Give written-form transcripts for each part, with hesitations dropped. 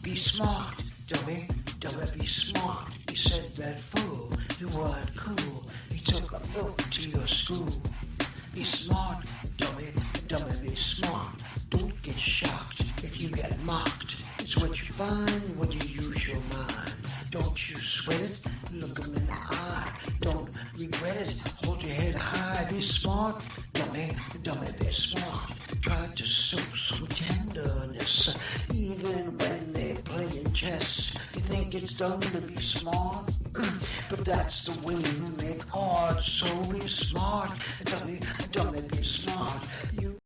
Be smart, dummy, dummy, be smart. He said that fool, you weren't cool. He took a book to your school. Be smart, dummy, dummy, be smart. Don't get shocked if you get mocked. It's what you find when you use your mind. Don't you sweat it, look 'em in the eye. Don't regret it, hold your head high. Be smart, dummy, dummy, be smart. Try to show some tenderness, even when they're playing chess. You think it's dumb to be smart, but that's the way you make art. So be smart, dummy, dummy, be smart. You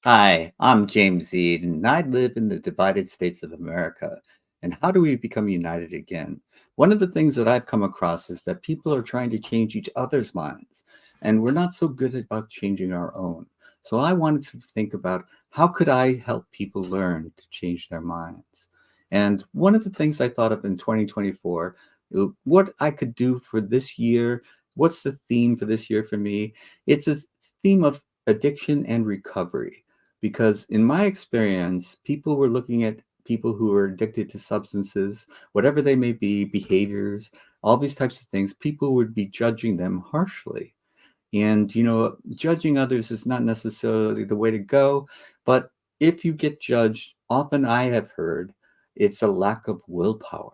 Hi, I'm James Ead, and I live in the divided states of America. And how do we become united again? One of the things that I've come across is that people are trying to change each other's minds, and we're not so good about changing our own. So I wanted to think about how could I help people learn to change their minds? And one of the things I thought of in 2024, what I could do for this year, what's the theme for this year for me? It's a theme of addiction and recovery because in my experience, people were looking at people who are addicted to substances, whatever they may be, behaviors, all these types of things, people would be judging them harshly. And, judging others is not necessarily the way to go. But if you get judged, often I have heard it's a lack of willpower.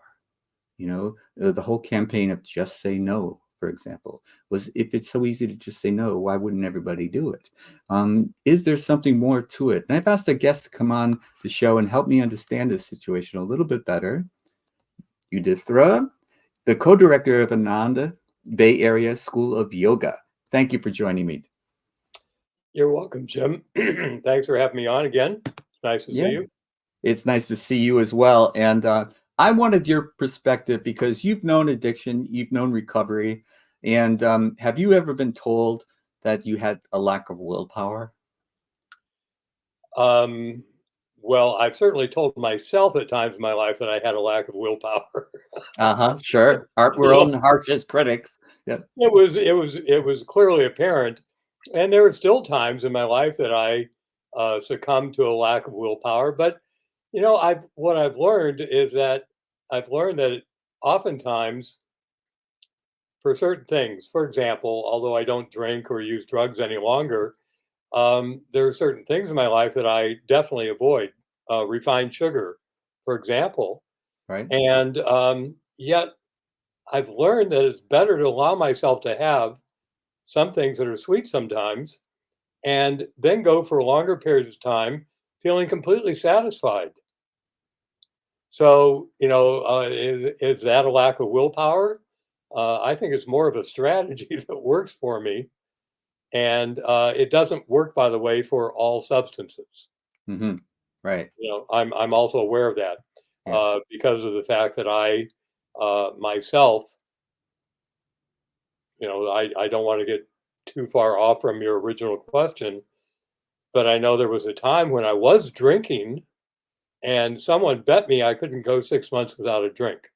The whole campaign of just say no, for example, was if it's so easy to just say no, why wouldn't everybody do it? Is there something more to it? And I've asked a guest to come on the show and help me understand this situation a little bit better. Yudisthira, the co-director of Ananda Bay Area School of Yoga. Thank you for joining me. You're welcome, Jim. Thanks for having me on again. It's nice to see you. It's nice to see you as well. And I wanted your perspective because you've known addiction, you've known recovery. And have you ever been told that you had a lack of willpower? Well, I've certainly told myself at times in my life that I had a lack of willpower. Sure. We're own harshest critics. Yep. It was clearly apparent, and there are still times in my life that I succumb to a lack of willpower. But what I've learned is that oftentimes for certain things, for example, although I don't drink or use drugs any longer, there are certain things in my life that I definitely avoid. Refined sugar, for example, Right. and yet I've learned that it's better to allow myself to have some things that are sweet sometimes, and then go for longer periods of time feeling completely satisfied. So, is that a lack of willpower? I think it's more of a strategy that works for me. And it doesn't work, by the way, for all substances. Mm-hmm. Right. I'm also aware of that because of the fact that I myself, I don't want to get too far off from your original question, but I know there was a time when I was drinking, and someone bet me I couldn't go 6 months without a drink.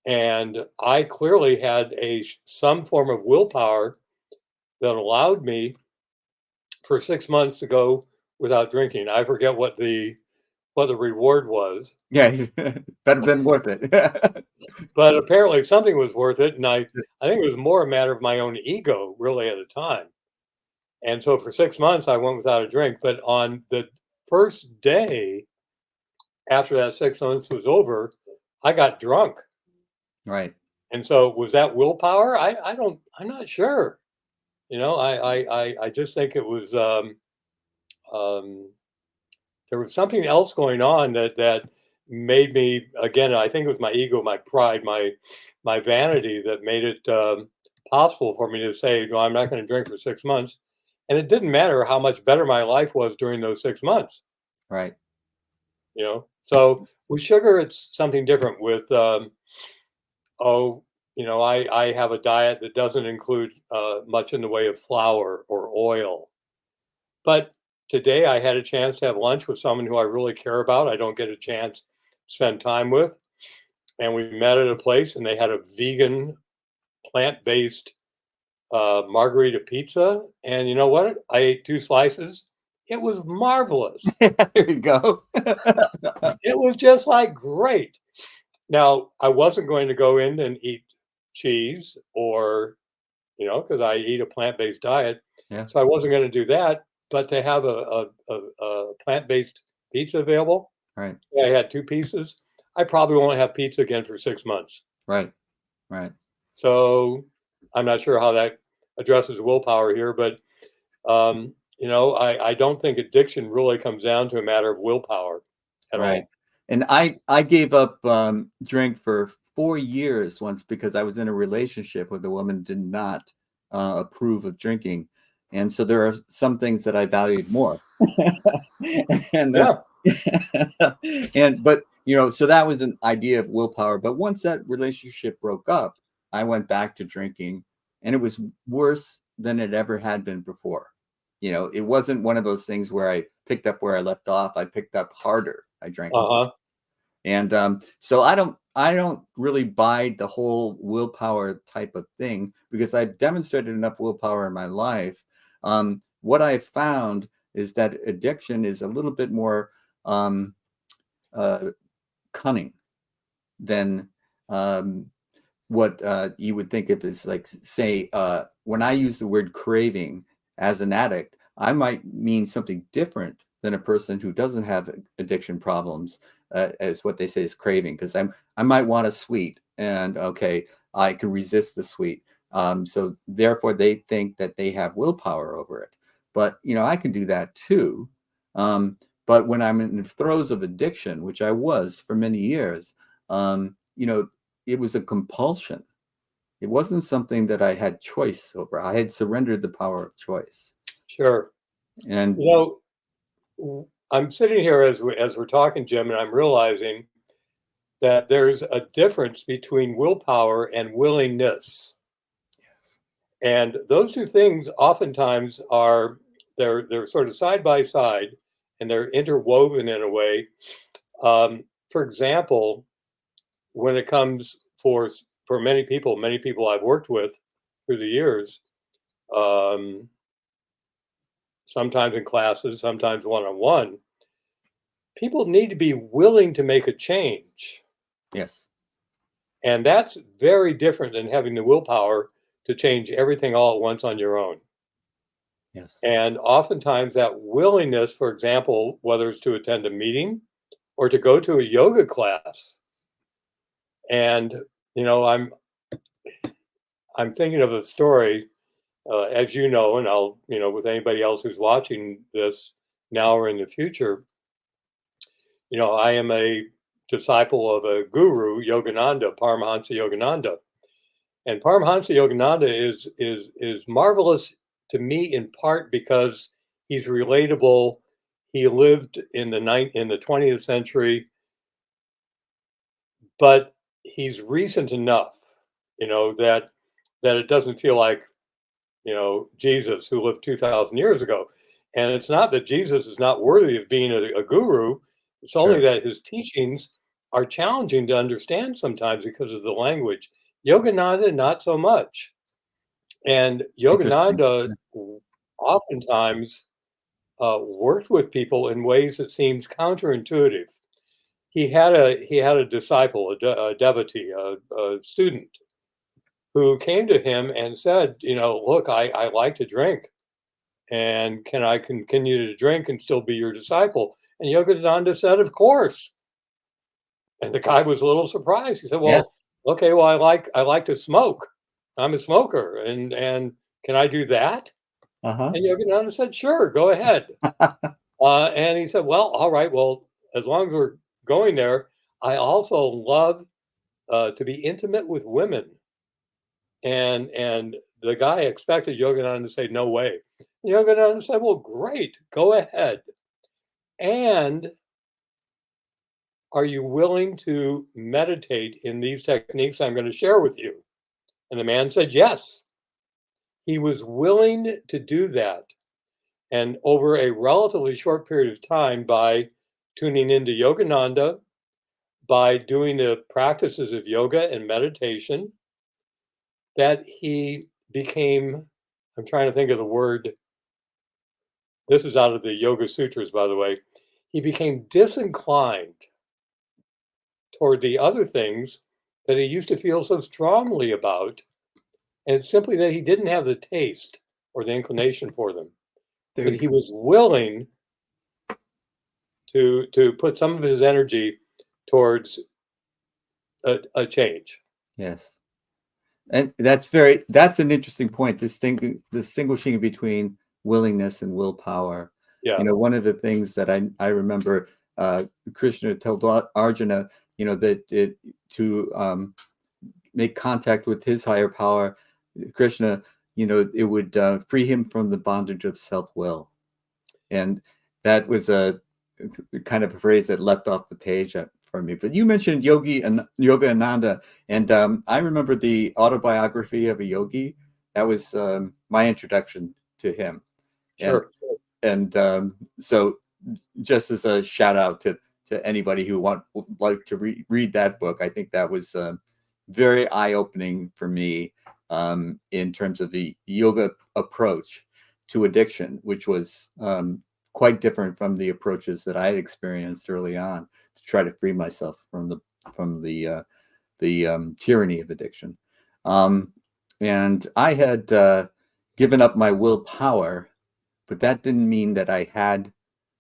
And I clearly had some form of willpower that allowed me for 6 months to go without drinking. I forget what the reward was. Yeah, better been worth it. But apparently something was worth it, and I think it was more a matter of my own ego really at the time. And so for 6 months I went without a drink. But on the first day after that 6 months was over, I got drunk. Right. And so was that willpower? I'm not sure. I just think it was there was something else going on that made me, again, I think it was my ego, my pride, my vanity that made it possible for me to say, no, I'm not going to drink for 6 months. And it didn't matter how much better my life was during those 6 months. Right. So with sugar, it's something different. With I have a diet that doesn't include much in the way of flour or oil. But today I had a chance to have lunch with someone who I really care about. I don't get a chance to spend time with. And we met at a place, and they had a vegan, plant-based margarita pizza. And you know what? I ate 2 slices It was marvelous. There you go. It was just like great. Now, I wasn't going to go in and eat cheese or, because I eat a plant-based diet. Yeah. So I wasn't going to do that. But to have a plant-based pizza available, Right. I had 2 pieces. I probably won't have pizza again for 6 months. Right. Right. So I'm not sure how that addresses willpower here, but I don't think addiction really comes down to a matter of willpower at Right. all. And I gave up drink for 4 years once because I was in a relationship where the woman did not approve of drinking, and so there are some things that I valued more. and Yeah. and but so that was an idea of willpower. But once that relationship broke up, I went back to drinking, and it was worse than it ever had been before. It wasn't one of those things where I picked up where I left off. I picked up harder. I drank more. Uh-huh. And so I don't really buy the whole willpower type of thing because I've demonstrated enough willpower in my life. What I found is that addiction is a little bit more uh, cunning than what you would think of as, like, say, when I use the word craving as an addict, I might mean something different than a person who doesn't have addiction problems, as what they say is craving. Because I might want a sweet, and okay, I can resist the sweet. So therefore, they think that they have willpower over it. But I can do that too. But when I'm in the throes of addiction, which I was for many years, it was a compulsion. It wasn't something that I had choice over. I had surrendered the power of choice. Sure. And I'm sitting here as we're talking, Jim, and I'm realizing that there's a difference between willpower and willingness. And those 2 things oftentimes they're sort of side by side, and they're interwoven in a way. For example, when it comes for many people I've worked with through the years, um, sometimes in classes, sometimes one-on-one, people need to be willing to make a change. yes, And that's very different than having the willpower to change everything all at once on your own. yes, And oftentimes that willingness, for example, whether it's to attend a meeting or to go to a yoga class, and I'm thinking of a story, as you know, and I'll with anybody else who's watching this now or in the future. I am a disciple of a guru, Yogananda, Paramahansa Yogananda. And Paramahansa Yogananda is marvelous to me in part because he's relatable. He lived in the 20th century, but he's recent enough, that it doesn't feel like, Jesus who lived 2,000 years ago. And it's not that Jesus is not worthy of being a guru. It's only sure, that his teachings are challenging to understand sometimes because of the language. Yogananda, not so much. And interesting. Yogananda oftentimes worked with people in ways that seems counterintuitive. He had a disciple, a devotee, a student who came to him and said, look, I like to drink, and can I continue to drink and still be your disciple? And Yogananda said, of course. And the guy was a little surprised. He said, Yeah. well, okay, well, I like to smoke. I'm a smoker, and can I do that? Uh-huh. And Yogananda said, sure, go ahead. And he said, well, all right, well, as long as we're going there, I also love to be intimate with women. And the guy expected Yogananda to say, no way. And Yogananda said, well, great, go ahead. And are you willing to meditate in these techniques I'm going to share with you? And the man said, yes. He was willing to do that. And over a relatively short period of time, by tuning into Yogananda, by doing the practices of yoga and meditation, that he became, I'm trying to think of the word, this is out of the Yoga Sutras, by the way, he became disinclined toward the other things that he used to feel so strongly about. And it's simply that he didn't have the taste or the inclination for them, There but you he go. was willing to put some of his energy towards a change. Yes. And that's an interesting point, distinguishing between willingness and willpower. Yeah, One of the things that I remember Krishna told Arjuna, that to make contact with his higher power, Krishna, it would free him from the bondage of self-will. And that was a kind of a phrase that leapt off the page for me. But you mentioned Yogi and Yoga Ananda, and I remember the autobiography of a yogi. That was my introduction to him, and sure. so just as a shout out to anybody who would like to read that book, I think that was very eye opening for me in terms of the yoga approach to addiction, which was quite different from the approaches that I had experienced early on to try to free myself from the tyranny of addiction. Um, and I had given up my willpower, but that didn't mean that I had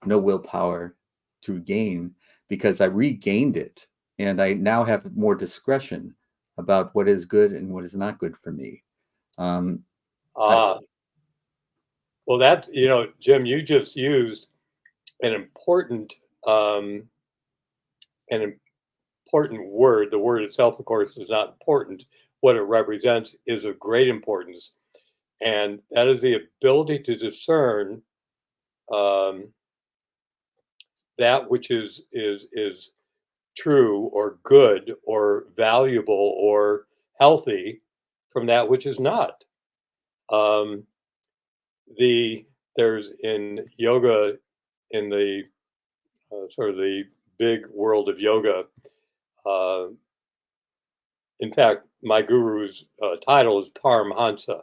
no willpower to gain, because I regained it and I now have more discretion about what is good and what is not good for me. Um, I, Ah, well, that's, Jim, you just used an important, um, an important word. The word itself, of course, is not important. What it represents is of great importance, and that is the ability to discern um, that which is true or good or valuable or healthy from that which is not. Um, there's in yoga, in the sort of the big world of yoga. Uh, in fact, my guru's title is Paramhansa.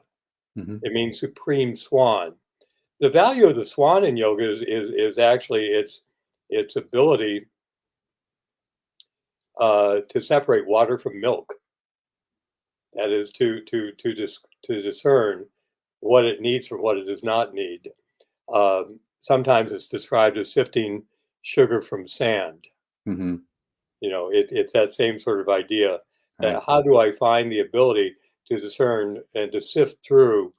mhm, It means supreme swan. The value of the swan in yoga is actually its ability to separate water from milk. That is to discern what it needs from what it does not need. Sometimes it's described as sifting sugar from sand. mhm, It's that same sort of idea, right. that how do I find the ability to discern and to sift through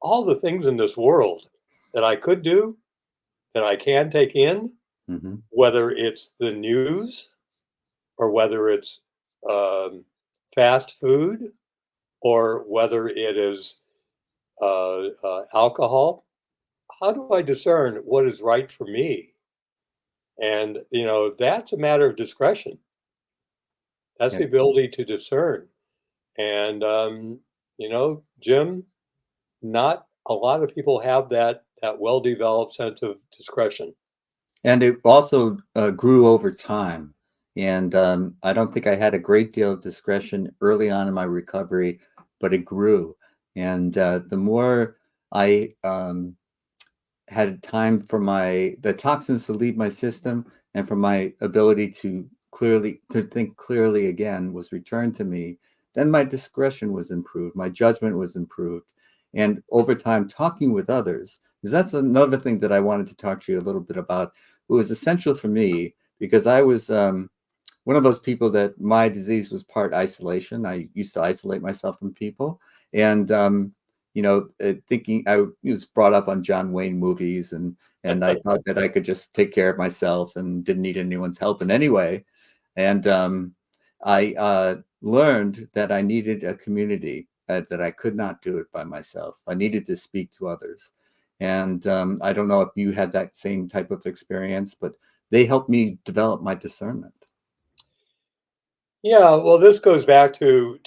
all the things in this world that I could do, that I can take in, Mhm, whether it's the news or whether it's um, fast food or whether it is alcohol. How do I discern what is right for me? And, that's a matter of discretion. That's yeah. the ability to discern. And, Jim, not a lot of people have that well-developed sense of discretion. And it also grew over time. And I don't think I had a great deal of discretion early on in my recovery, but it grew. And the more I had time for the toxins to leave my system, and for my ability to think clearly again was returned to me, then my discretion was improved, my judgment was improved. And over time, talking with others, because that's another thing that I wanted to talk to you a little bit about. It was essential for me because I was one of those people that my disease was part isolation. I used to isolate myself from people, and thinking I was brought up on John Wayne movies, and I thought that I could just take care of myself and didn't need anyone's help in any way. And I learned that I needed a community, that I could not do it by myself. I needed to speak to others. And I don't know if you had that same type of experience, but they helped me develop my discernment. Yeah, well, this goes back to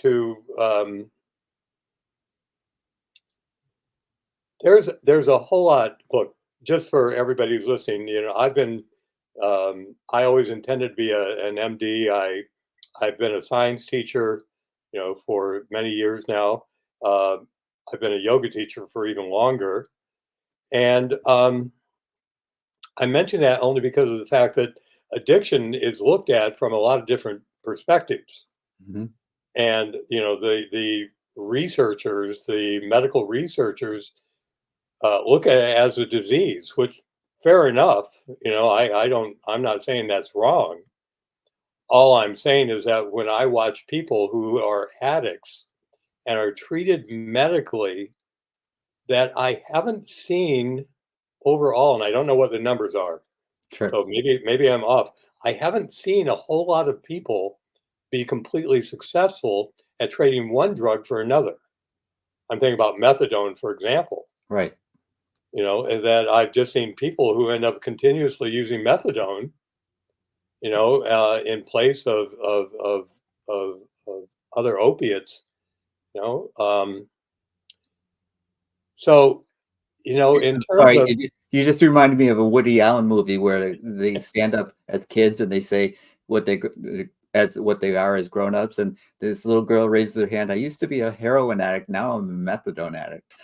there's a whole lot. Look, just for everybody who's listening, I always intended to be an MD. I've been a science teacher, for many years now. Uh, I've been a yoga teacher for even longer, and I mention that only because of the fact that addiction is looked at from a lot of different perspectives. Mhm. And, the researchers, the medical researchers, look at it as a disease, which fair enough. I'm not saying that's wrong. All I'm saying is that when I watch people who are addicts and are treated medically, that I haven't seen overall, and I don't know what the numbers are. Sure. So maybe I'm off. I haven't seen a whole lot of people be completely successful at trading one drug for another. I'm thinking about methadone, for example. Right. And that I've just seen people who end up continuously using methadone, in place of other opiates. You know, so in I'm terms sorry, of you just reminded me of a Woody Allen movie where they stand up as kids and they say what they as what they are as grown-ups, and this little girl raises her hand, "I used to be a heroin addict, now I'm a methadone addict."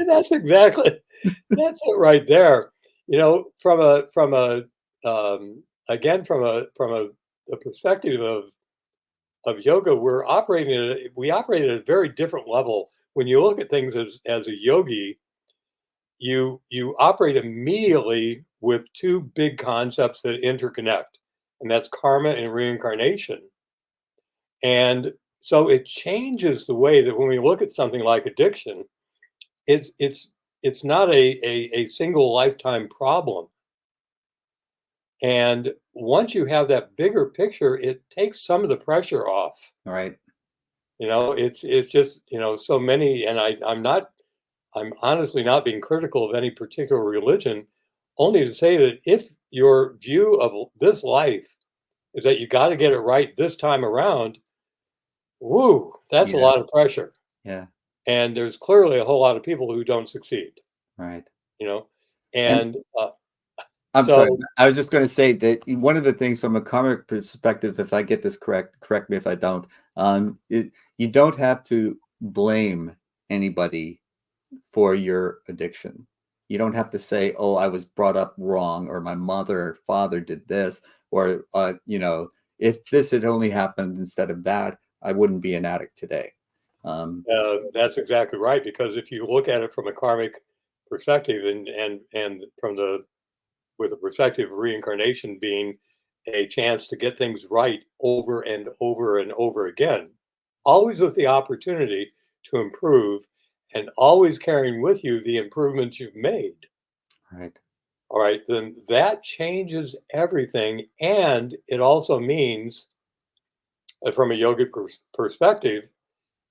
that's it right there. From a again from the perspective of yoga, we operate at a very different level. When you look at things as a yogi, you operate immediately with two big concepts that interconnect, and that's karma and reincarnation. And so it changes the way that when we look at something like addiction, it's it's it's not a single lifetime problem. And once you have that bigger picture, it takes some of the pressure off. Right. It's just, so many, and I'm honestly not being critical of any particular religion, only to say that if your view of this life is that you got to get it right this time around, woo, that's a Yeah, lot of pressure. yeah, And there's clearly a whole lot of people who don't succeed, right. you know? And And I'm sorry, so, I was just gonna say that one of the things from a karmic perspective, if I get this correct me if I don't, you don't have to blame anybody for your addiction. You don't have to say, "Oh, I was brought up wrong," or "My mother or father did this," or "If this had only happened instead of that, I wouldn't be an addict today." Um, that's exactly right, because if you look at it from a karmic perspective, and from the with the perspective of reincarnation being a chance to get things right over and over and over again, always with the opportunity to improve, and always carrying with you the improvements you've made. right, All right, then that changes everything. And it also means, from a yogic perspective,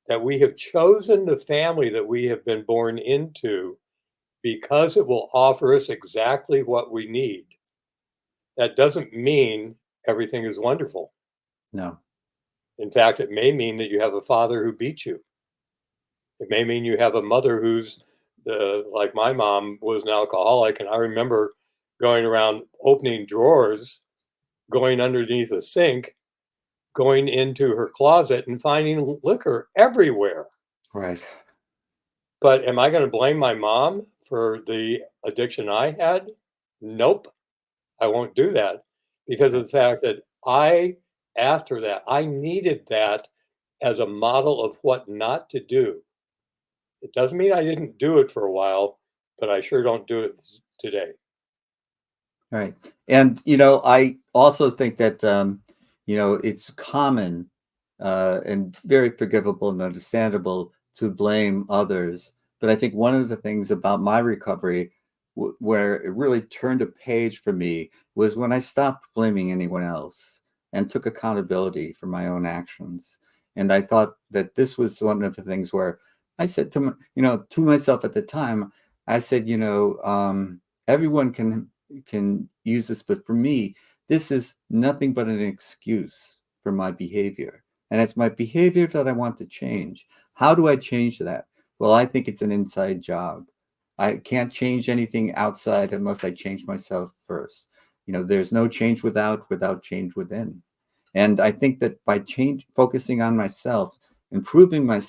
that we have chosen the family that we have been born into because it will offer us exactly what we need. That doesn't mean everything is wonderful. no, In fact, it may mean that you have a father who beat you. It may mean you have a mother who's like my mom was an alcoholic, and I remember going around opening drawers, going underneath a sink, going into her closet and finding liquor everywhere. right, But am I going to blame my mom for the addiction I had? Nope, I won't do that, because of right, the fact that after that, I needed that as a model of what not to do. It doesn't mean I didn't do it for a while, but I sure don't do it today. right. And I also think that it's common and very forgivable and understandable to blame others. But I think one of the things about my recovery, where it really turned a page for me, was when I stopped blaming anyone else and took accountability for my own actions. And I thought that this was one of the things where I said to myself at the time, I said, everyone can use this, but for me, this is nothing but an excuse for my behavior. And it's my behavior that I want to change. How do I change that? Well, I think it's an inside job. I can't change anything outside unless I change myself first. There's no change without change within. And I think that by focusing on myself, improving my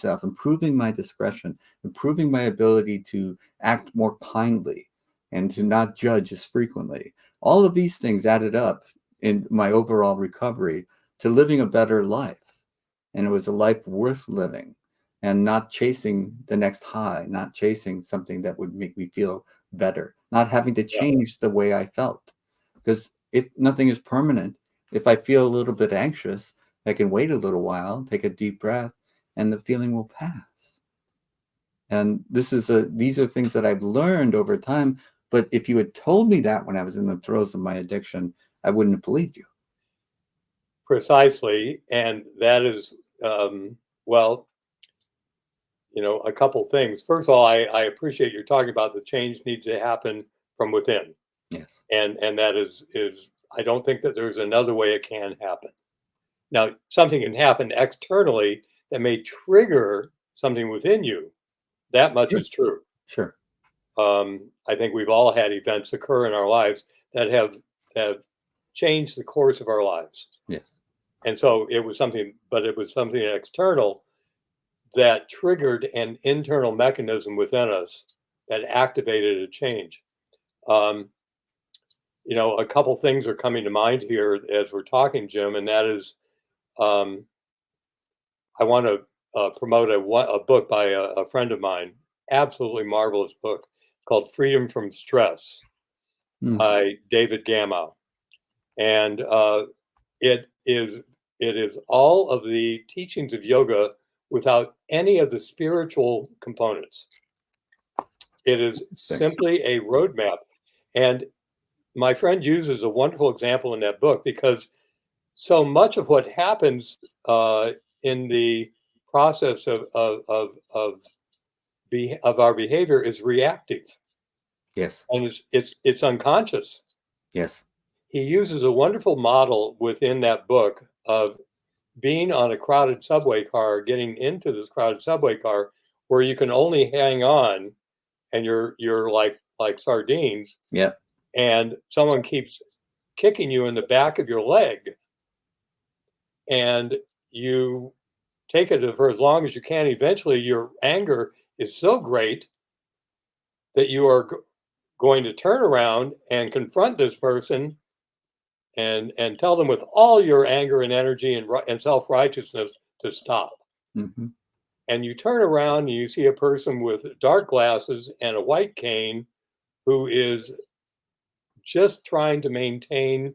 discretion, improving my ability to act more kindly, and to not judge as frequently. All of these things added up in my overall recovery to living a better life. And it was a life worth living and not chasing the next high, not chasing something that would make me feel better, not having to Yeah. change the way I felt. Because if nothing is permanent, if I feel a little bit anxious, I can wait a little while, take a deep breath, and the feeling will pass. And these are things that I've learned over time. But if you had told me that when I was in the throes of my addiction, I wouldn't have believed you. Precisely. And that is, well, a couple things. First of all, I appreciate you're talking about the change needs to happen from within. Yes. And that is I don't think that there's another way it can happen. Now, something can happen externally that may trigger something within you. That much Sure. is true. Sure. I think we've all had events occur in our lives that have changed the course of our lives. Yes. And so it was something external that triggered an internal mechanism within us that activated a change. A couple things are coming to mind here as we're talking, Jim, and that is, I want to promote a book by a friend of mine, absolutely marvelous book called Freedom from Stress by David Gamow. And it is all of the teachings of yoga without any of the spiritual components. It is simply a roadmap. And my friend uses a wonderful example in that book because so much of what happens in the process of our behavior is reactive. Yes. And it's unconscious. Yes. He uses a wonderful model within that book of being on a crowded subway car, getting into this crowded subway car where you can only hang on and you're like sardines. Yeah. And someone keeps kicking you in the back of your leg and you take it for as long as you can. Eventually your anger is so great that you are going to turn around and confront this person and tell them with all your anger and energy and self-righteousness to stop. Mm-hmm. And you turn around and you see a person with dark glasses and a white cane who is just trying to maintain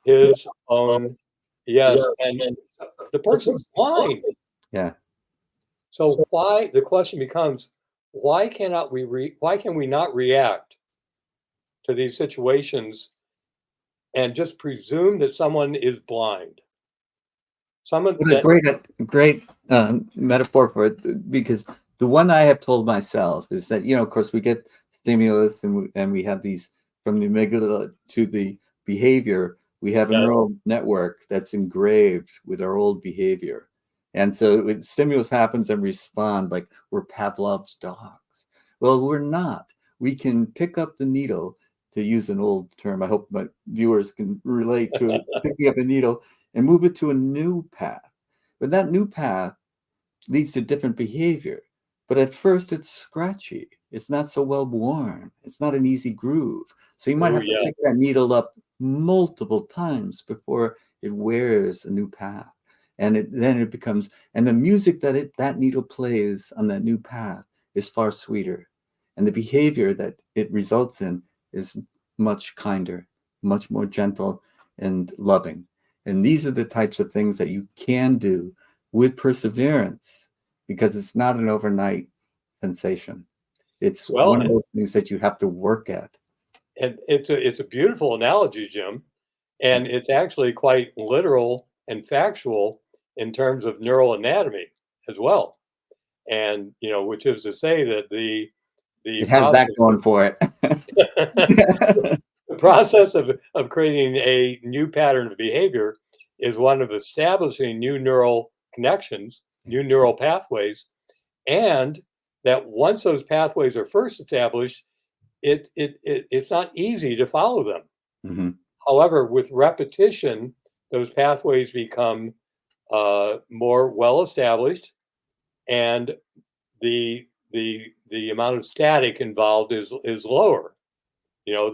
his own, yes, and the person's blind. Yeah. So the question becomes, why can we not react to these situations and just presume that someone is blind? What a great metaphor for it, because the one I have told myself is that, of course, we get stimulus and we have these from the amygdala to the behavior. We have a neural network that's engraved with our old behavior. And so stimulus happens and respond like we're Pavlov's dogs. Well, we're not. We can pick up the needle, to use an old term. I hope my viewers can relate to it, picking up a needle and move it to a new path. But that new path leads to different behavior. But at first, it's scratchy. It's not so well worn. It's not an easy groove. So you might have to pick that needle up multiple times before it wears a new path. And then it becomes, and the music that needle plays on that new path is far sweeter. And the behavior that it results in is much kinder, much more gentle and loving. And these are the types of things that you can do with perseverance, because it's not an overnight sensation. It's one of those things that you have to work at. And it's a beautiful analogy, Jim. And it's actually quite literal and factual in terms of neural anatomy as well. And, which is to say that It has that going for it. The process of creating a new pattern of behavior is one of establishing new neural connections, new neural pathways, and that once those pathways are first established, it's not easy to follow them. Mm-hmm. However, with repetition, those pathways become more well established, and the amount of static involved is lower. You know,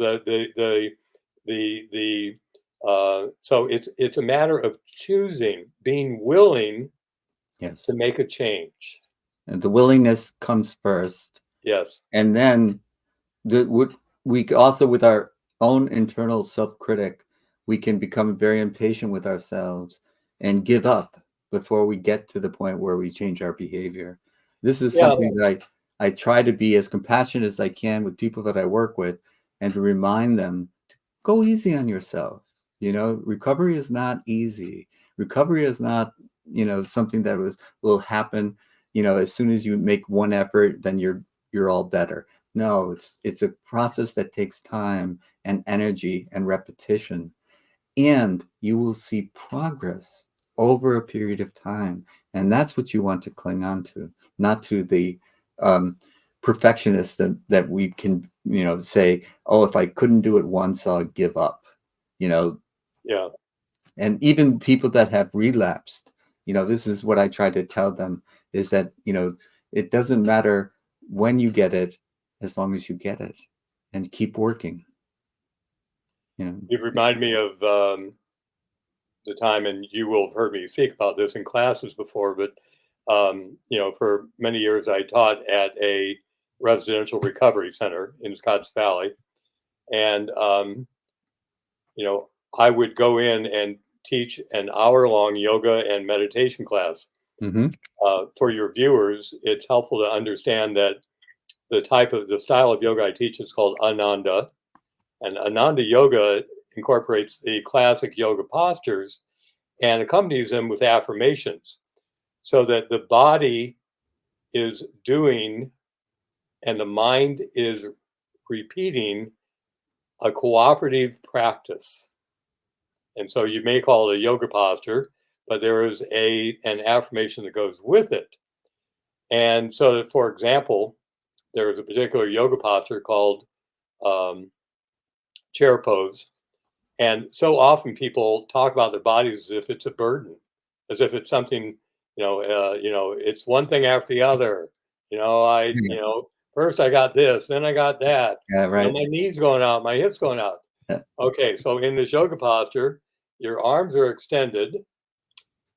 so it's a matter of choosing, being willing Yes. to make a change. And the willingness comes first. Yes. And then we also, with our own internal self-critic, we can become very impatient with ourselves and give up before we get to the point where we change our behavior. This is Yeah. something that I try to be as compassionate as I can with people that I work with, and to remind them to go easy on yourself. You know, recovery is not easy. Recovery is not, something that will happen, as soon as you make one effort, then you're all better. No, it's a process that takes time and energy and repetition, and you will see progress over a period of time. And that's what you want to cling on to, not to the perfectionist that we can, say, oh, if I couldn't do it once, I'll give up, you know. Yeah. And even people that have relapsed, this is what I try to tell them, is that, it doesn't matter when you get it, as long as you get it, and keep working. You remind me of the time, and you will have heard me speak about this in classes before, but for many years I taught at a residential recovery center in Scotts Valley, and I would go in and teach an hour-long yoga and meditation class. Mm-hmm. For your viewers, it's helpful to understand that the style of yoga I teach is called Ananda, and Ananda yoga incorporates the classic yoga postures and accompanies them with affirmations, so that the body is doing and the mind is repeating a cooperative practice. And so you may call it a yoga posture, but there is an affirmation that goes with it. And so, for example, there is a particular yoga posture called chair pose. And so often people talk about their bodies as if it's a burden, as if it's something, it's one thing after the other. First I got this, then I got that. Yeah, right. My knees going out, my hips going out. Yeah. Okay, so in this yoga posture, your arms are extended,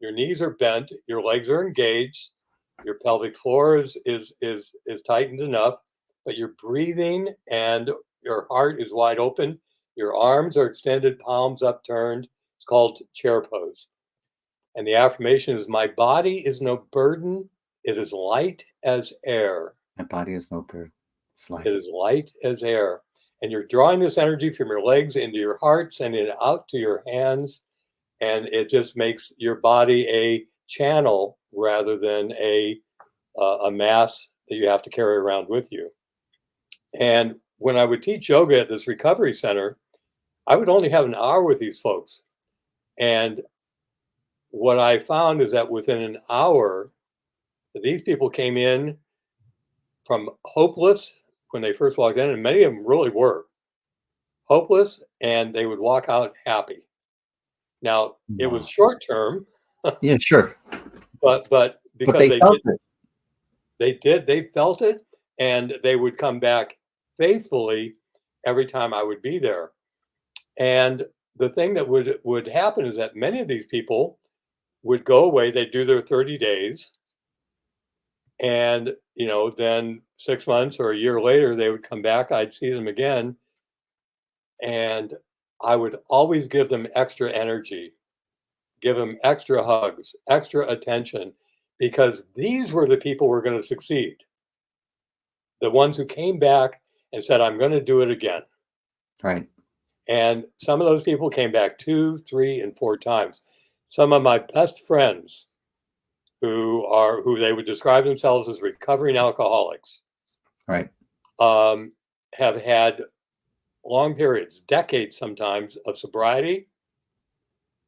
your knees are bent, your legs are engaged, your pelvic floor is tightened enough, but you're breathing and your heart is wide open. Your arms are extended, palms upturned. It's called chair pose. And the affirmation is, my body is no burden. It is light as air. My body is no burden. It's light. It is light as air. And you're drawing this energy from your legs into your heart, sending it out to your hands. And it just makes your body a channel rather than a mass that you have to carry around with you. And when I would teach yoga at this recovery center, I would only have an hour with these folks. And what I found is that within an hour, these people came in from hopeless when they first walked in, and many of them really were hopeless, and they would walk out happy. Now, it was short term. Yeah, sure. But because they felt it. They felt it, and they would come back faithfully every time I would be there. And the thing that would happen is that many of these people would go away. They'd do their 30 days. And, then 6 months or a year later, they would come back. I'd see them again. And I would always give them extra energy, give them extra hugs, extra attention, because these were the people who were going to succeed. The ones who came back and said, I'm going to do it again. Right. And some of those people came back 2, 3, and 4 times. Some of my best friends who they would describe themselves as recovering alcoholics. Right. Have had long periods, decades sometimes, of sobriety,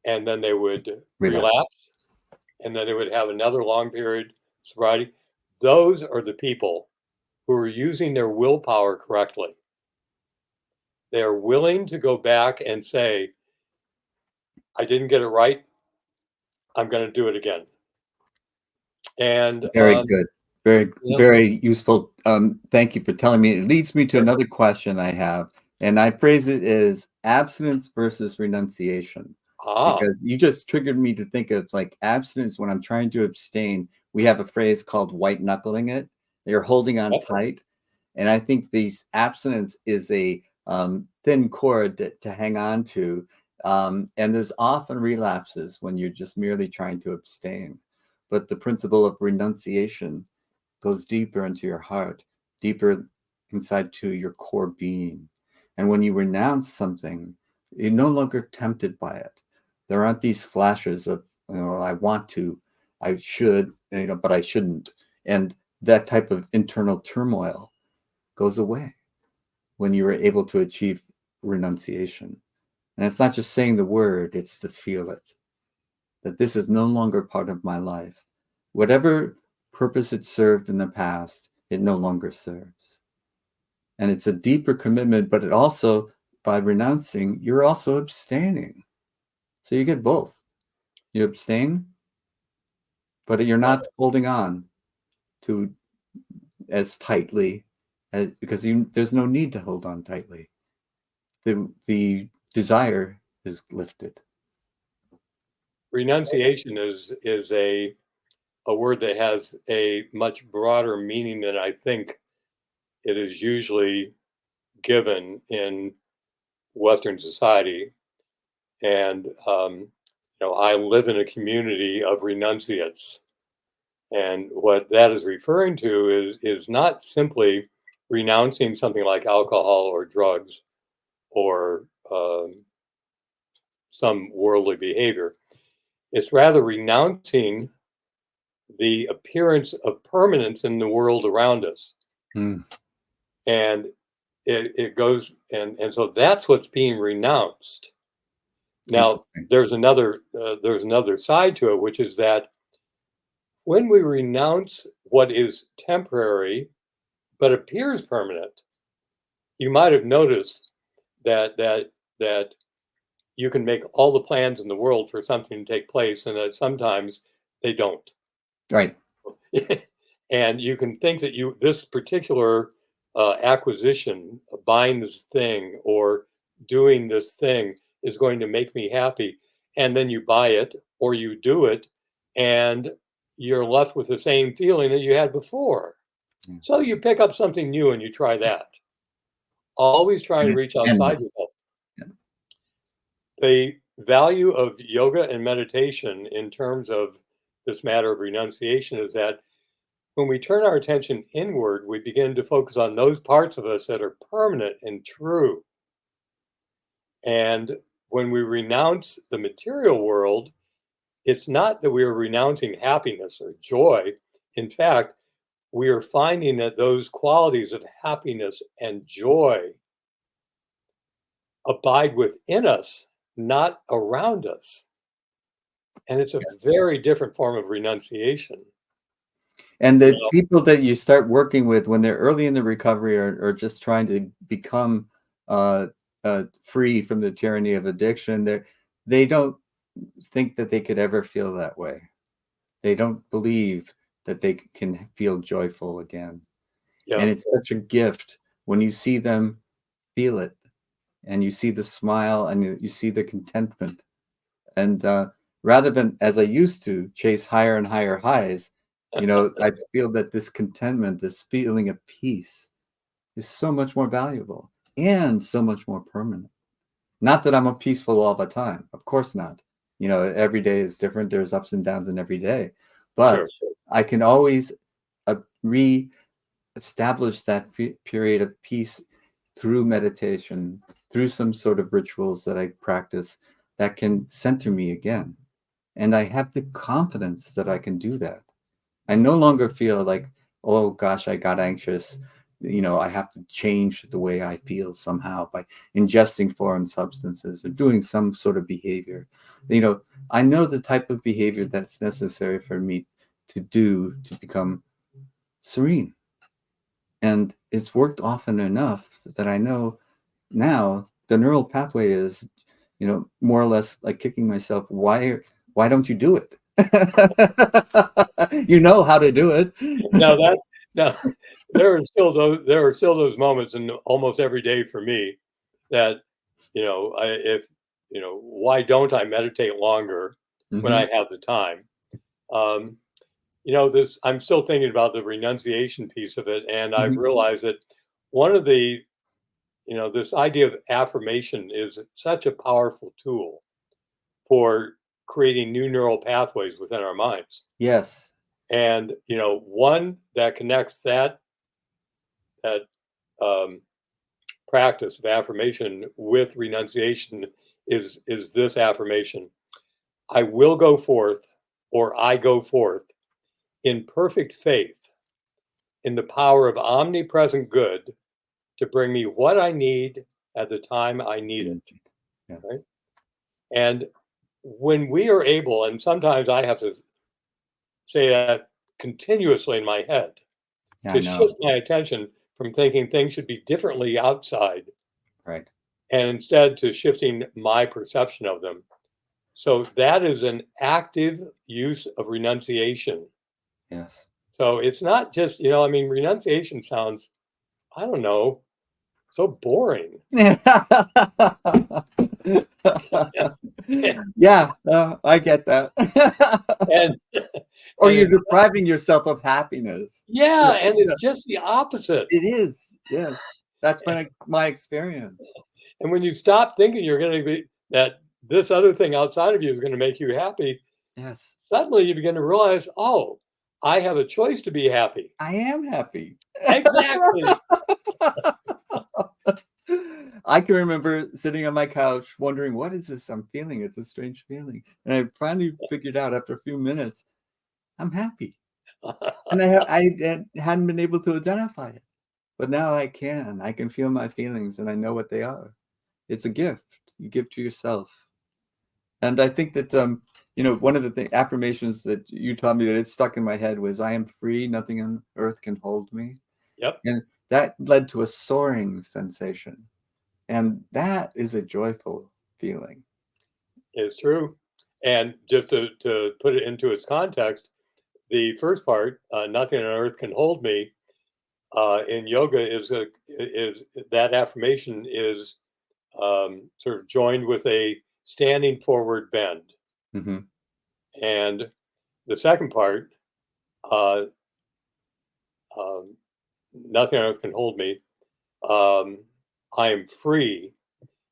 and then they would relapse, and then they would have another long period of sobriety. Those are the people who are using their willpower correctly. They are willing to go back and say, I didn't get it right. I'm going to do it again. And very good. Very, very useful. Thank you for telling me. It leads me to another question I have And I phrase it as abstinence versus renunciation, Ah, because you just triggered me to think of like abstinence when I'm trying to abstain. We have a phrase called white knuckling it. You're holding on oh, tight. And I think these abstinence is a thin cord to hang on to. And there's often relapses when you're just merely trying to abstain. But the principle of renunciation goes deeper into your heart, deeper inside to your core being. And when you renounce something, you're no longer tempted by it. There aren't these flashes of, I want to, I should, but I shouldn't. And that type of internal turmoil goes away when you are able to achieve renunciation. And it's not just saying the word, it's to feel it, that this is no longer part of my life. Whatever purpose it served in the past, it no longer serves. And it's a deeper commitment, but it also, by renouncing, you're also abstaining. So you get both. You abstain, but you're not holding on to as tightly because there's no need to hold on tightly. The desire is lifted. renunciation is a word that has a much broader meaning than I think it is usually given in Western society. And I live in a community of renunciates, and what that is referring to is not simply renouncing something like alcohol or drugs or some worldly behavior. It's rather renouncing the appearance of permanence in the world around us. Mm, And it goes, and so that's what's being renounced. Now, interesting. there's another side to it, which is that when we renounce what is temporary but appears permanent, you might have noticed that you can make all the plans in the world for something to take place, and that sometimes they don't. Right. And you can think that this particular acquisition, buying this thing or doing this thing, is going to make me happy, and then you buy it or you do it, and you're left with the same feeling that you had before. Yeah. So you pick up something new and you try that. Always try And and it's reach outside endless. yourself. Yeah. The value of yoga and meditation in terms of this matter of renunciation is that when we turn our attention inward, we begin to focus on those parts of us that are permanent and true. And when we renounce the material world, it's not that we are renouncing happiness or joy. In fact, we are finding that those qualities of happiness and joy abide within us, not around us. And it's a very different form of renunciation. And the Now, people that you start working with when they're early in the recovery or just trying to become uh, free from the tyranny of addiction, they don't think that they could ever feel that way. They don't believe that they can feel joyful again. yeah, And it's such a gift when you see them feel it and you see the smile and you see the contentment. And rather than, as I used to, chase higher and higher highs, I feel that this contentment, this feeling of peace is so much more valuable and so much more permanent. Not that I'm peaceful all the time. Of course not. Every day is different. There's ups and downs in every day. sure. But I can always re-establish that period of peace through meditation, through some sort of rituals that I practice that can center me again. And I have the confidence that I can do that. I no longer feel like, oh gosh, I got anxious. I have to change the way I feel somehow by ingesting foreign substances or doing some sort of behavior. I know the type of behavior that's necessary for me to do to become serene. And it's worked often enough that I know now the neural pathway is, more or less like kicking myself. Why don't you do it? You know how to do it. Now now there are still those moments, and almost every day for me, that, if, why don't I meditate longer when Hmm. I have the time? Um, I'm still thinking about the renunciation piece of it, and I've Hmm. realized that one of the, this idea of affirmation is such a powerful tool for creating new neural pathways within our minds. Yes. And, one that connects that um, practice of affirmation with renunciation is this affirmation: I will go forth, or I go forth in perfect faith in the power of omnipresent good to bring me what I need at the time I need Mm. it. Yes. Right. And when we are able, and sometimes I have to say that continuously in my head Yeah, I to know. shift my attention from thinking things should be differently outside Right. and instead to shifting my perception of them. So that is an active use of renunciation. Yes. So it's not just, renunciation sounds, I don't know, so boring. Yeah, I get that. and Or and you're it, depriving yourself of happiness. yeah, Yeah, and yeah, it's just the opposite. it is. Yes, that's been my experience. And when you stop thinking you're going to be that this other thing outside of you is going to make you happy, Yes, suddenly you begin to realize, oh, I have a choice to be happy. I am happy. Exactly. I can remember sitting on my couch wondering, what is this I'm feeling? It's a strange feeling. And I finally figured out after a few minutes, I'm happy. And hadn't been able to identify it. But now I can. I can feel my feelings and I know what they are. It's a gift you give to yourself. And I think that one of the affirmations that you taught me that it stuck in my head was, I am free, nothing on earth can hold me. Yep, And that led to a soaring sensation. And that is a joyful feeling. it's true. And just to put it into its context, the first part, nothing on earth can hold me, in yoga is that affirmation is sort of joined with a standing forward bend. Hmm. And the second part, uh, um, nothing on earth can hold me, um, I am free,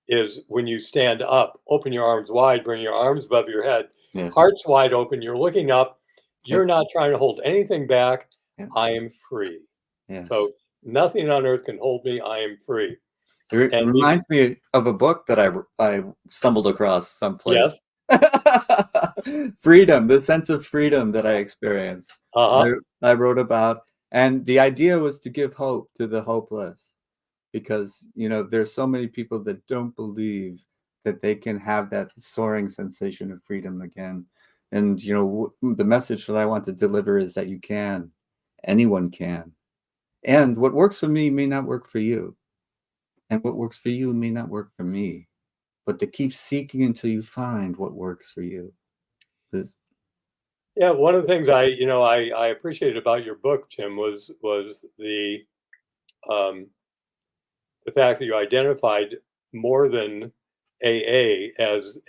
is when you stand up, open your arms wide, bring your arms above your head, Yes. heart's wide open, you're looking up, you're Yep. not trying to hold anything back. Yep. I am free. Yes. So nothing on earth can hold me. I am free. It And reminds me of a book that I stumbled across someplace. yes, Freedom, the sense of freedom that I experienced. uh-huh, I wrote about, and the idea was to give hope to the hopeless, because there's so many people that don't believe that they can have that soaring sensation of freedom again. And the message that I want to deliver is that you can. Anyone can. And what works for me may not work for you. And what works for you may not work for me. But to keep seeking until you find what works for you. 'Cause- yeah. One of the things I appreciated about your book, Jim, was um, the fact that you identified more than AA as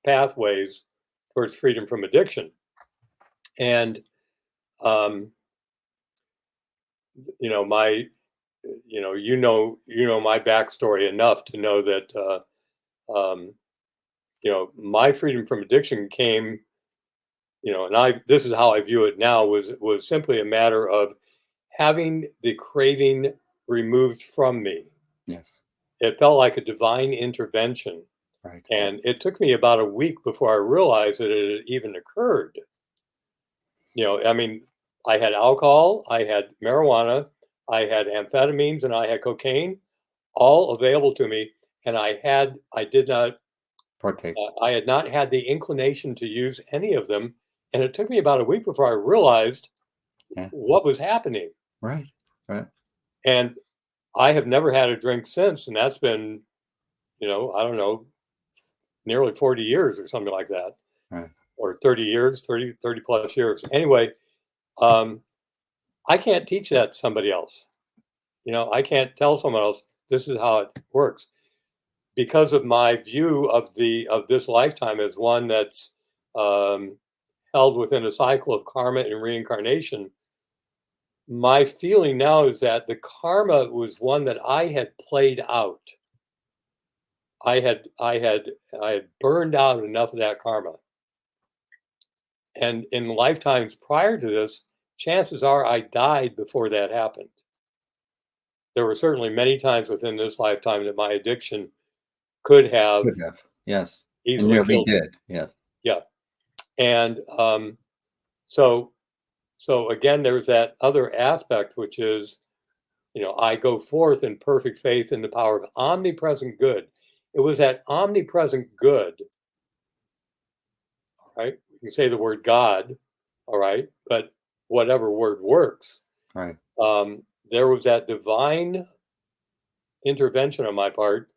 pathways towards freedom from addiction. And um, my my backstory enough to know that my freedom from addiction came, and I this is how I view it now, was simply a matter of having the craving removed from me. yes, It felt like a divine intervention. right. And it took me about a week before I realized that it had even occurred. I had alcohol, I had marijuana, I had amphetamines, and I had cocaine, all available to me. And I did not, Partake. I had not had the inclination to use any of them. And it took me about a week before I realized Yeah, what was happening. right, right, And I have never had a drink since. And that's been, I don't know, nearly 40 years or something like that, right. or 30 years, 30 plus years. Anyway, um, I can't teach that to somebody else. I can't tell someone else this is how it works. because of my view of this lifetime as one that's um, held within a cycle of karma and reincarnation, my feeling now is that the karma was one that I had played out. I had burned out enough of that karma. And in lifetimes prior to this, chances are I died before that happened. There were certainly many times within this lifetime that my addiction could have Could have. Yes. And easily nearly killed me. did. Yes. Yeah. And so again, there's that other aspect, which is, I go forth in perfect faith in the power of omnipresent good. It was that omnipresent good, right? You can say the word God, all right, but whatever word works. Right. There was that divine intervention on my part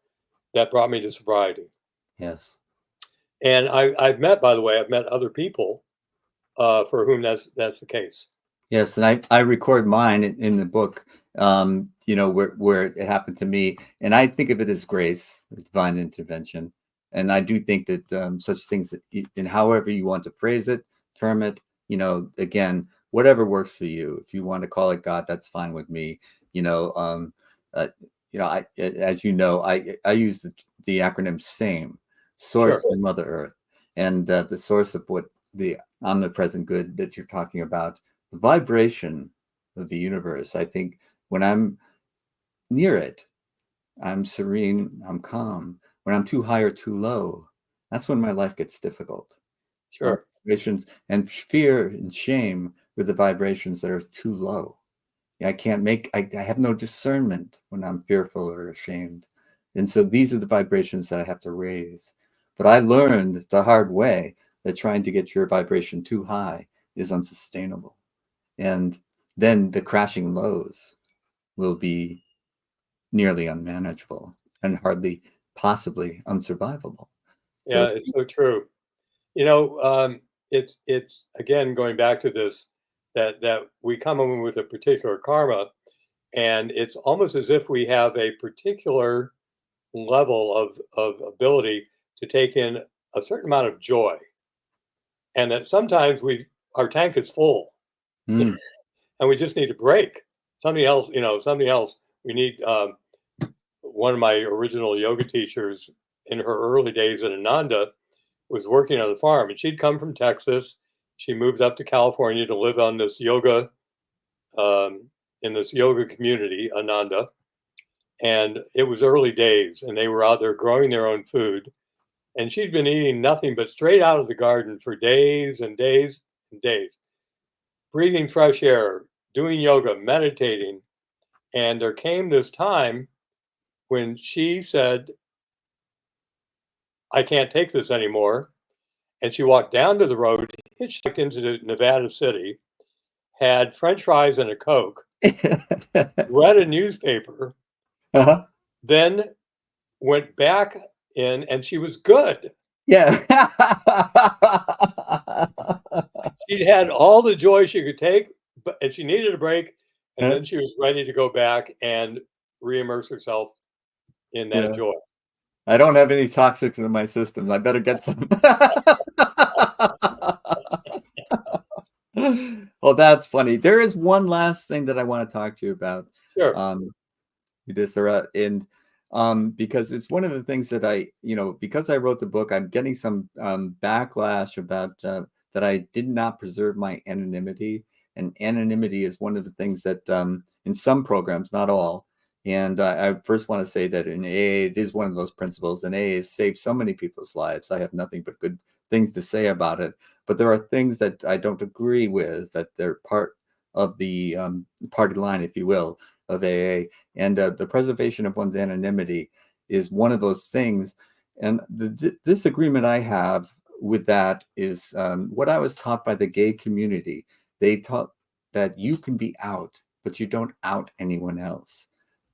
that brought me to sobriety. Yes. And I've met, by the way, I've met other people for whom that's the case. Yes, and I record mine in the book, where it happened to me, and I think of it as grace, divine intervention, and I do think that such things, and however you want to phrase it, term it, again, whatever works for you. If you want to call it God, that's fine with me. You know, uh, as I use the acronym SAME, Sure. Source and Mother Earth, and the source of what the omnipresent good that you're talking about. The vibration of the universe. I think when I'm near it, I'm serene, I'm calm. When I'm too high or too low, that's when my life gets difficult. Sure. Vibrations and fear and shame were the vibrations that are too low. I can't I have no discernment when I'm fearful or ashamed. And so these are the vibrations that I have to raise. But I learned the hard way that trying to get your vibration too high is unsustainable. And then the crashing lows will be nearly unmanageable and hardly possibly unsurvivable. Yeah, So it's so true. It's again going back to this that we come in with a particular karma, and it's almost as if we have a particular level of ability to take in a certain amount of joy, and that sometimes our tank is full, mm, and we just need a break. Something else, something else. We need. One of my original yoga teachers in her early days at Ananda was working on the farm, and she'd come from Texas. She moved up to California to live on this yoga, in this yoga community, Ananda. And it was early days, and they were out there growing their own food. And she'd been eating nothing but straight out of the garden for days and days and days, breathing fresh air, doing yoga, meditating. And there came this time when she said, I can't take this anymore. And she walked down to the road, hitchhiked into Nevada City, had French fries and a Coke, read a newspaper, uh-huh. then went back in, and she was good. Yeah. She'd had all the joy she could take, and she needed a break. And Yeah. then she was ready to go back and re-immerse herself in that joy. I don't have any toxics in my system. I better get some. Well, that's funny. There is one last thing that I want to talk to you about. Sure. Yudisthira, and because it's one of the things that because I wrote the book, I'm getting some backlash about that I did not preserve my anonymity, and anonymity is one of the things that in some programs, not all. And I first want to say that in AA, it is one of those principles, and AA has saved so many people's lives. I have nothing but good things to say about it. But there are things that I don't agree with, that they're part of the party line, if you will, of AA. And the preservation of one's anonymity is one of those things. And the disagreement I have with that is what I was taught by the gay community. They taught that you can be out, but you don't out anyone else.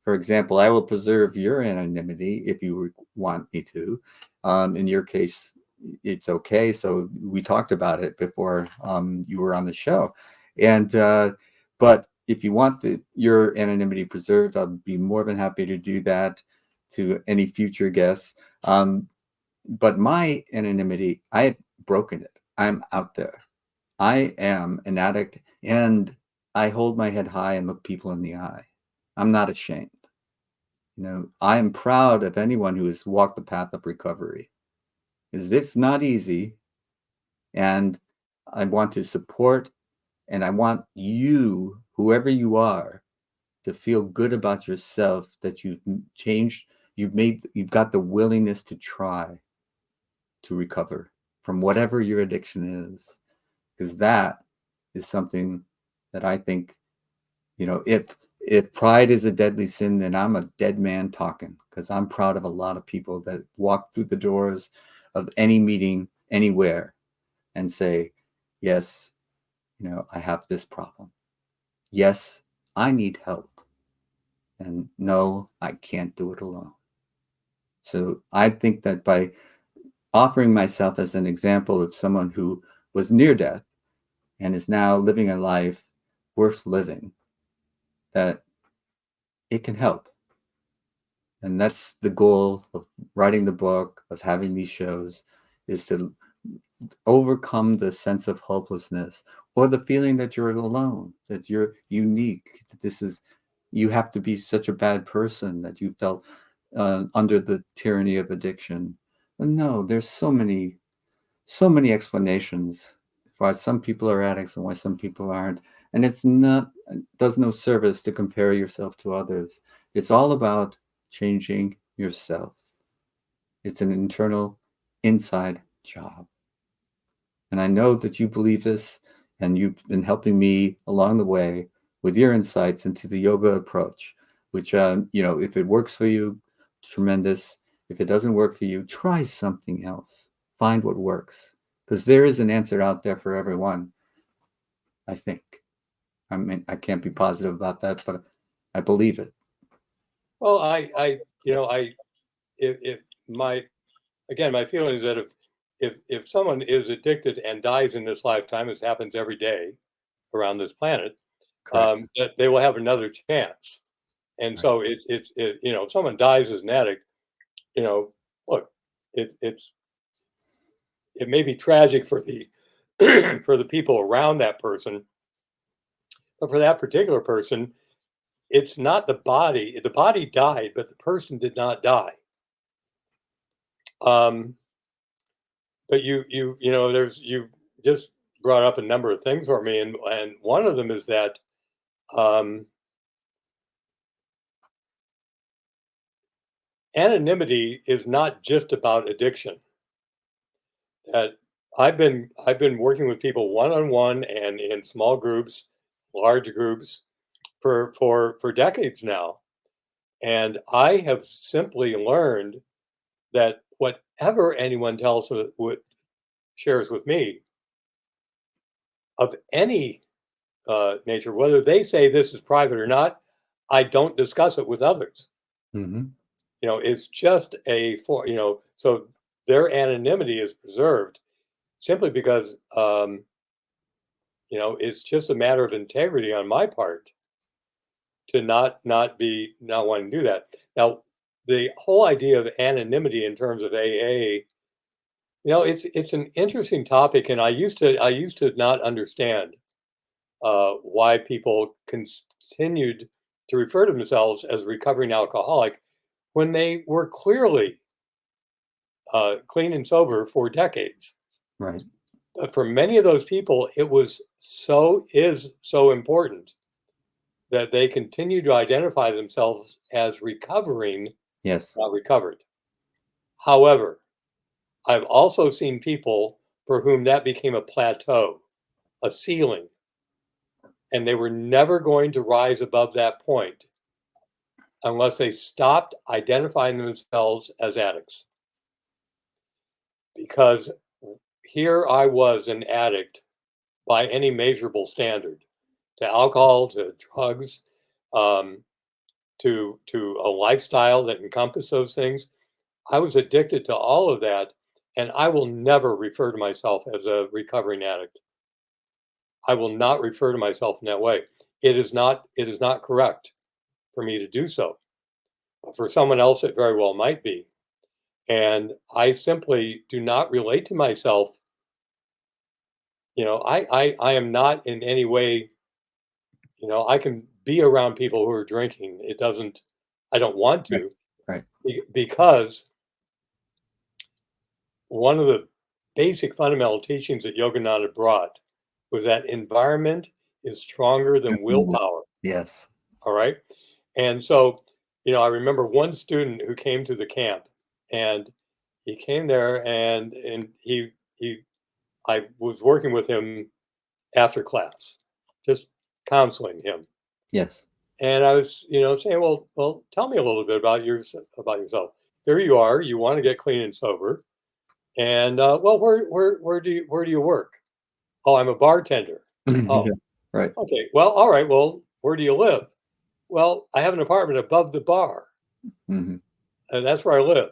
For example, I will preserve your anonymity if you want me to. In your case, it's okay. So we talked about it before you were on the show. And but if you want your anonymity preserved, I'll be more than happy to do that. to any future guests. But my anonymity, I have broken it. I'm out there. I am an addict, and I hold my head high and look people in the eye. I'm not ashamed. I am proud of anyone who has walked the path of recovery. Because it's not easy, and I want to support, and I want you, whoever you are, to feel good about yourself, that you've changed, you've got the willingness to try to recover from whatever your addiction is. Because that is something that I think, if pride is a deadly sin, then I'm a dead man talking, because I'm proud of a lot of people that walk through the doors of any meeting anywhere and say, yes, I have this problem. Yes, I need help. And no, I can't do it alone. So I think that by offering myself as an example of someone who was near death and is now living a life worth living, that it can help. And that's the goal of writing the book, of having these shows, is to overcome the sense of hopelessness or the feeling that you're alone, that you're unique. You have to be such a bad person that you felt under the tyranny of addiction. And no, there's so many explanations why some people are addicts and why some people aren't. And it does no service to compare yourself to others. It's all about changing yourself. It's an internal, inside job. And I know that you believe this, and you've been helping me along the way with your insights into the yoga approach, which, if it works for you, tremendous. If it doesn't work for you, try something else. Find what works, because there is an answer out there for everyone, I think. I mean, I can't be positive about that, but I believe it. Well, if my feeling is that if someone is addicted and dies in this lifetime, as happens every day around this planet, that they will have another chance. And Right. so if someone dies as an addict, look, it may be tragic for the for the people around that person, but for that particular person, it's not the body. The body died, but the person did not die. Um, but you just brought up a number of things for me, and one of them is that um, anonymity is not just about addiction. That I've been working with people one on one and in small groups, large groups for decades now, and I have simply learned that whatever anyone shares with me of any nature, whether they say this is private or not, I don't discuss it with others. Mm-hmm. It's just so their anonymity is preserved simply because, it's just a matter of integrity on my part to not wanting to do that. Now, the whole idea of anonymity in terms of AA, it's an interesting topic, and I used to not understand why people continued to refer to themselves as a recovering alcoholic when they were clearly clean and sober for decades. Right. But for many of those people, is so important that they continue to identify themselves as recovering, Yes. not recovered. However, I've also seen people for whom that became a plateau, a ceiling, and they were never going to rise above that point unless they stopped identifying themselves as addicts. Because here I was an addict by any measurable standard, to alcohol, to drugs, um, to a lifestyle that encompassed those things. I was addicted to all of that, and I will never refer to myself as a recovering addict. I will not refer to myself in that way. It is not correct for me to do so. For someone else, it very well might be. And I simply do not relate to myself. I am not in any way, I can be around people who are drinking. I don't want Right. to Right. because one of the basic fundamental teachings that Yogananda brought was that environment is stronger than willpower. Yes. All right. And so, I remember one student who came to the camp, and he came there, and I was working with him after class, just counseling him. Yes. And I was, saying, well, tell me a little bit about yourself. Here you are, you want to get clean and sober. And well, where do you work? Oh, I'm a bartender. Oh, Yeah. Right. okay. Well, all right. Well, where do you live? Well, I have an apartment above the bar, Hmm. and that's where I live.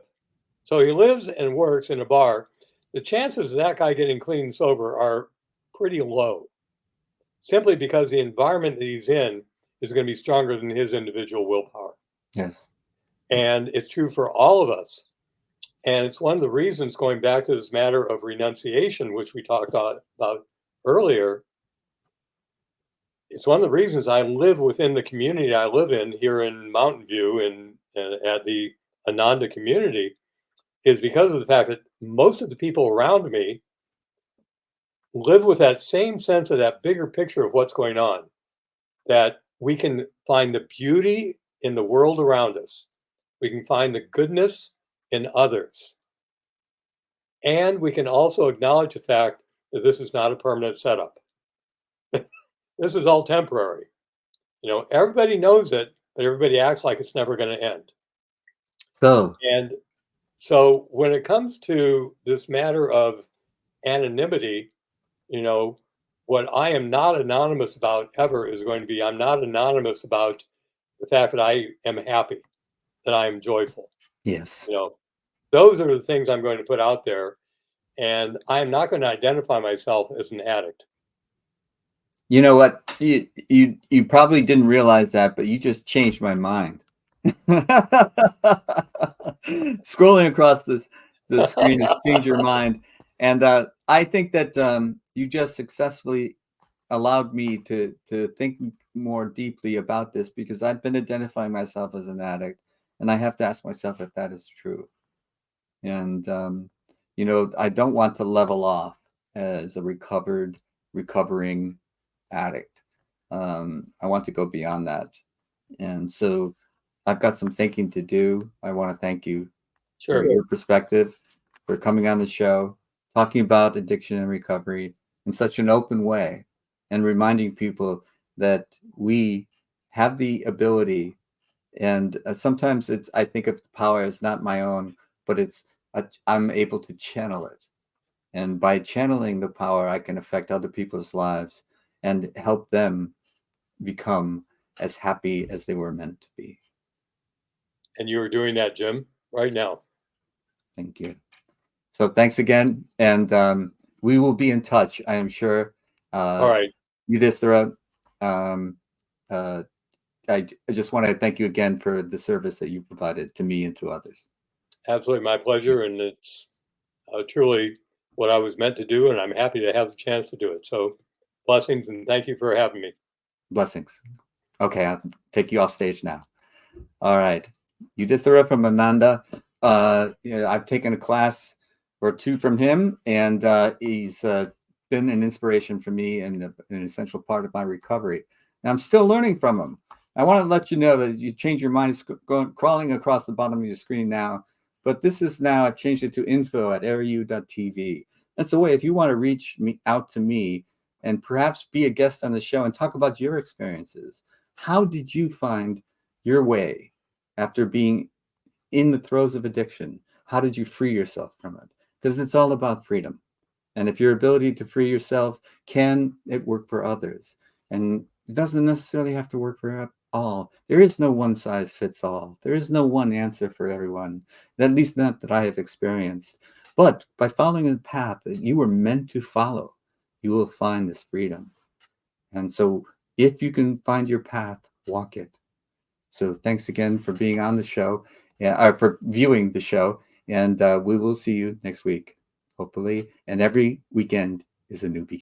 So he lives and works in a bar. The chances of that guy getting clean and sober are pretty low, simply because the environment that he's in is going to be stronger than his individual willpower. Yes. And it's true for all of us. And it's one of the reasons, going back to this matter of renunciation, which we talked about earlier, it's one of the reasons I live within the community I live in here in Mountain View and at the Ananda community, is because of the fact that most of the people around me live with that same sense of that bigger picture of what's going on, that we can find the beauty in the world around us. We can find the goodness in others. And we can also acknowledge the fact that this is not a permanent setup. This is all temporary. Everybody knows it, but everybody acts like it's never going to end. So, And so when it comes to this matter of anonymity, you know, what I am not anonymous about ever is going to be, I'm not anonymous about the fact that I am happy, that I am joyful. yes. Those are the things I'm going to put out there. And I am not going to identify myself as an addict. You know what? You probably didn't realize that, but you just changed my mind. Scrolling across the screen has changed your mind, and I think that you just successfully allowed me to think more deeply about this, because I've been identifying myself as an addict, and I have to ask myself if that is true. And I don't want to level off as a recovering addict. I want to go beyond that. And so I've got some thinking to do. I want to thank you for Sure. your perspective, for coming on the show, talking about addiction and recovery in such an open way, and reminding people that we have the ability. And sometimes I think of the power as not my own, but I'm able to channel it. And by channeling the power, I can affect other people's lives and help them become as happy as they were meant to be. And you are doing that, Jim, right now. Thank you. So thanks again. And we will be in touch, I am sure. All right. Yudisthira, um, I just want to thank you again for the service that you provided to me and to others. Absolutely. My pleasure. And it's truly what I was meant to do. And I'm happy to have the chance to do it. So blessings and thank you for having me. Blessings. Okay, I'll take you off stage now. All right. Yudisthira from Ananda. I've taken a class or two from him, and he's been an inspiration for me and an essential part of my recovery. And I'm still learning from him. I want to let you know that you change your mind. It's crawling across the bottom of your screen now. But this is now, I've changed it to info@aru.tv. That's a way, if you want to reach out to me and perhaps be a guest on the show and talk about your experiences. How did you find your way after being in the throes of addiction? How did you free yourself from it? Because it's all about freedom. And if your ability to free yourself, can it work for others? And it doesn't necessarily have to work for all. There is no one size fits all. There is no one answer for everyone, at least not that I have experienced. But by following the path that you were meant to follow, you will find this freedom. And so if you can find your path, walk it. So thanks again for being on the show, or for viewing the show. And we will see you next week, hopefully. And every weekend is a new beginning.